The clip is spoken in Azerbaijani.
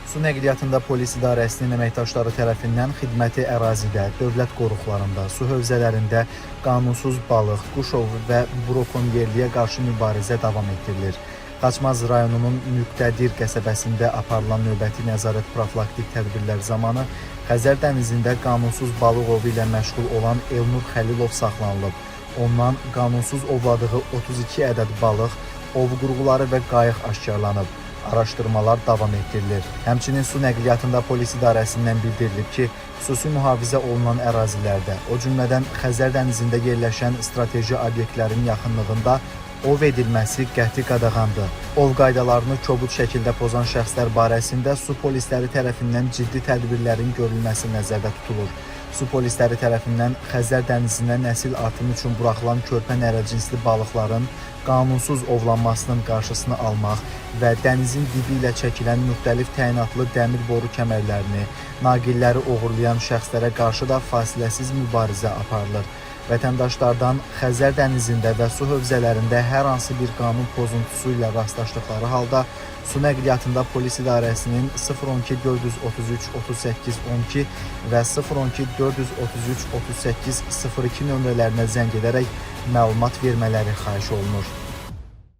Su nəqliyyatında polis idarəsinin əməkdaşları tərəfindən xidməti ərazidə, dövlət qoruqlarında, su hövzələrində qanunsuz balıq, quş ovu və brokonyerliyə qarşı mübarizə davam etdirilir. Xaçmaz rayonunun Müqtədir qəsəbəsində aparılan növbəti nəzarət profilaktik tədbirlər zamanı Xəzər dənizində qanunsuz balıq ovu ilə məşğul olan Elnur Xəlilov saxlanılıb. Ondan qanunsuz ovladığı 32 ədəd balıq, ov qurğuları və qayıq aşkarlanıb. Araşdırmalar davam etdirilir. Həmçinin su nəqliyyatında polis idarəsindən bildirilib ki, xüsusi mühafizə olunan ərazilərdə, o cümlədən Xəzər dənizində yerləşən strateji obyektlərin yaxınlığında ov edilməsi qəti qadağandır. Ov qaydalarını kobud şəkildə pozan şəxslər barəsində su polisləri tərəfindən ciddi tədbirlərin görülməsi nəzərdə tutulur. Su polisləri tərəfindən Xəzər dənizinə nəsil artımı üçün buraxılan körpə nərəcinsli balıqların qanunsuz ovlanmasının qarşısını almaq və dənizin dibi ilə çəkilən müxtəlif təyinatlı dəmir boru kəmərlərini, naqilləri oğurlayan şəxslərə qarşı da fasiləsiz mübarizə aparılır. Vətəndaşlardan Xəzər dənizində və su hövzələrində hər hansı bir qanun pozuntusu ilə rastlaşdıqları halda su nəqliyyatında polis idarəsinin 012 433 38 12 və 012 433 38 02 nömrələrinə zəng edərək məlumat vermələri xahiş olunur.